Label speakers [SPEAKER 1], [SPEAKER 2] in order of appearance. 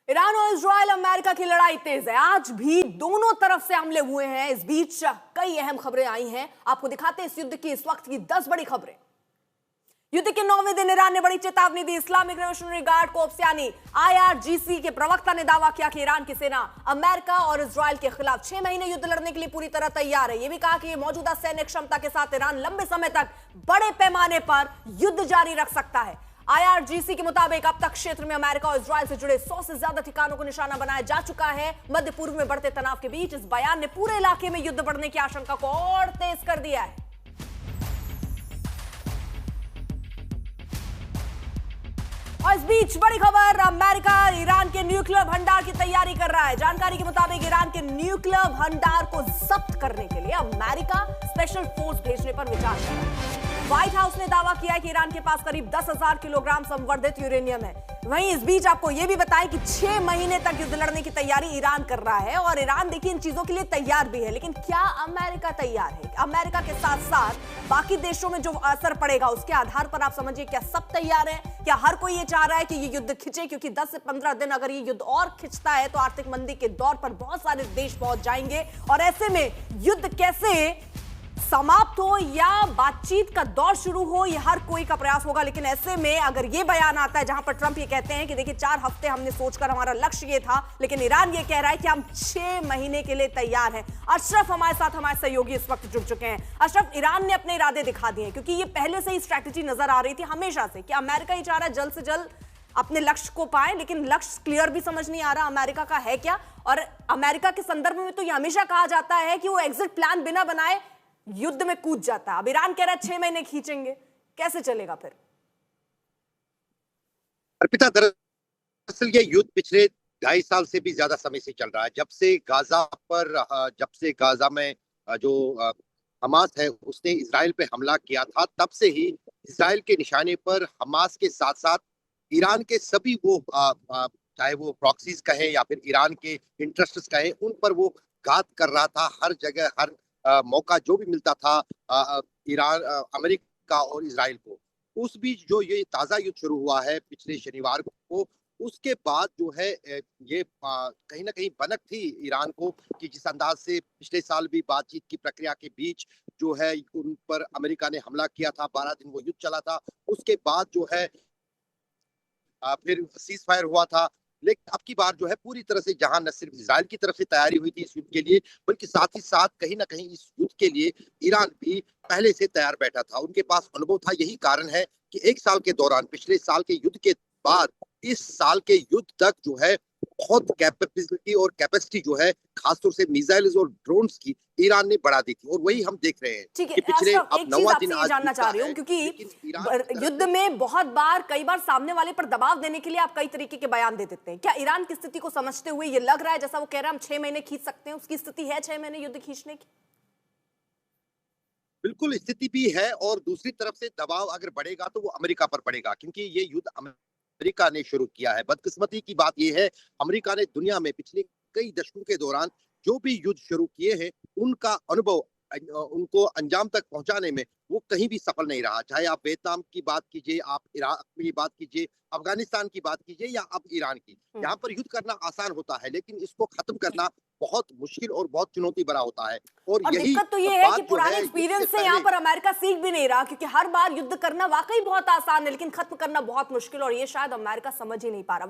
[SPEAKER 1] Iran और Israel America की लड़ाई तेज है। आज भी दोनों तरफ से हमले हुए हैं। इस बीच कई अहम खबरें आई हैं। आपको दिखाते हैं इस युद्ध की इस वक्त की 10 बड़ी खबरें। युद्ध के 9वें दिन ईरान ने बड़ी चेतावनी दी। इस्लामिक रेवोल्यूशनरी गार्ड कोर्प्स यानी IRGC के प्रवक्ता ने दावा किया कि ईरान की सेना अमेरिका और इजराइल के खिलाफ 6 महीने युद्ध लड़ने के लिए पूरी तरह तैयार है। यह भी कहा कि मौजूदा सैन्य क्षमता के साथ ईरान लंबे समय तक बड़े पैमाने पर युद्ध जारी रख सकता है। IRGC के मुताबिक अब तक क्षेत्र में अमेरिका और इजराइल से जुड़े 100 से ज्यादा ठिकानों को निशाना बनाया जा चुका है। मध्य पूर्व में बढ़ते तनाव के बीच इस बयान ने पूरे इलाके में युद्ध बढ़ने की आशंका को और तेज कर दिया है। और इस बीच बड़ी खबर, अमेरिका ईरान के न्यूक्लियर भंडार की तैयारी कर रहा है। जानकारी के मुताबिक ईरान के न्यूक्लियर भंडार को जब्त करने के लिए अमेरिका स्पेशल फोर्स भेजने पर विचार कर रहा है। व्हाइट हाउस ने दावा किया है कि ईरान के पास करीब 10,000 किलोग्राम संवर्धित यूरेनियम है। वहीं इस बीच आपको यह भी बताएं कि 6 महीने तक युद्ध लड़ने की तैयारी ईरान कर रहा है और ईरान देखिए इन चीजों के लिए तैयार भी है। लेकिन क्या अमेरिका तैयार है? अमेरिका के साथ साथ बाकी देशों में जो असर पड़ेगा उसके आधार पर आप समझिए, क्या सब तैयार है? क्या हर कोई ये चाह रहा है कि ये युद्ध खिंचे? क्योंकि 10 से 15 दिन अगर ये युद्ध और खिंचता है तो आर्थिक मंदी के दौर पर बहुत सारे देश पहुंच जाएंगे और ऐसे में युद्ध कैसे समाप्त हो या बातचीत का दौर शुरू हो, यह हर कोई का प्रयास होगा। लेकिन ऐसे में अगर यह बयान आता है जहां पर ट्रंप ये कहते हैं कि देखिए 4 हफ्ते हमने सोचकर हमारा लक्ष्य ये था, लेकिन ईरान ये कह रहा है कि हम 6 महीने के लिए तैयार हैं। अशरफ हमारे साथ, हमारे सहयोगी इस वक्त जुड़ चुके हैं। अशरफ, ईरान ने अपने इरादे दिखा दिए क्योंकि ये पहले से ही स्ट्रैटेजी नजर आ रही थी हमेशा से कि अमेरिका ही चाह रहा है जल्द से जल्द अपने लक्ष्य को पाए, लेकिन लक्ष्य क्लियर भी समझ नहीं आ रहा अमेरिका का है क्या। और अमेरिका के संदर्भ में तो यह हमेशा कहा जाता है कि वो एग्जिट प्लान बिना बनाए युद्ध में कूद जाता है। अब ईरान कह रहा है 6 महीने खींचेंगे, कैसे चलेगा फिर?
[SPEAKER 2] अर्पिता, दरअसल ये युद्ध पिछले 2.5 साल से भी ज्यादा समय से चल रहा है। जब से गाजा में जो हमास है उसने इजराइल पे हमला किया था, तब से ही इजराइल के निशाने पर हमास के साथ साथ ईरान के सभी वो चाहे वो प्रॉक्सीज कहें या फिर ईरान के इंटरेस्ट्स कहें, उन पर वो घात कर रहा था। हर जगह हर मौका जो भी मिलता था ईरान, अमेरिका और इजराइल को। उस बीच जो ये ताजा युद्ध शुरू हुआ है पिछले शनिवार को, उसके बाद जो है ये कहीं ना कहीं भनक थी ईरान को कि जिस अंदाज से पिछले साल भी बातचीत की प्रक्रिया के बीच जो है उन पर अमेरिका ने हमला किया था, 12 दिन वो युद्ध चला था। उसके बाद जो है फिर सीज फायर हुआ था। लेकिन अब की बार जो है पूरी तरह से जहां न सिर्फ इजराइल की तरफ से तैयारी हुई थी इस युद्ध के लिए, बल्कि साथ ही साथ कहीं ना कहीं इस युद्ध के लिए ईरान भी पहले से तैयार बैठा था। उनके पास अनुभव था। यही कारण है कि 1 साल के दौरान, पिछले साल के युद्ध के बाद इस साल के युद्ध तक जो है बहुत कैपेबिलिटी और कैपेसिटी जो है खासतौर से मिसाइल्स और ड्रोन्स की ईरान ने बढ़ा दी थी। और वही हम देख रहे हैं कि पिछले अब 9वां दिन आज
[SPEAKER 1] जानना चाह रही हूँ, क्योंकि युद्ध में कई बार सामने वाले पर दबाव देने के लिए आप कई तरीके के बयान दे देते हैं। क्या ईरान की स्थिति को समझते हुए ये लग रहा है जैसा वो कह रहा है हम 6 महीने खींच सकते हैं, उसकी स्थिति है 6 महीने युद्ध खींचने की?
[SPEAKER 2] बिल्कुल स्थिति भी है। और दूसरी तरफ से दबाव अगर बढ़ेगा तो वो अमेरिका पर पड़ेगा, क्योंकि ये युद्ध अमेरिका ने शुरू किया है। बदकिस्मती की बात यह है, अमेरिका ने दुनिया में पिछले कई दशकों के दौरान जो भी युद्ध शुरू किए हैं उनका अनुभव उनको अंजाम तक पहुंचाने में वो कहीं भी सफल नहीं रहा। चाहे आप वियतनाम की बात कीजिए, आप इराक की बात कीजिए, अफगानिस्तान की बात कीजिए या अब ईरान की। यहाँ पर युद्ध करना आसान होता है, लेकिन इसको खत्म करना बहुत मुश्किल और बहुत चुनौती भरा होता है। और यही
[SPEAKER 1] दिक्कत तो ये है कि पुराने एक्सपीरियंस से यहाँ पर अमेरिका सीख भी नहीं रहा, क्योंकि हर बार युद्ध करना वाकई बहुत आसान है लेकिन खत्म करना बहुत मुश्किल, और ये शायद अमेरिका समझ ही नहीं पा रहा।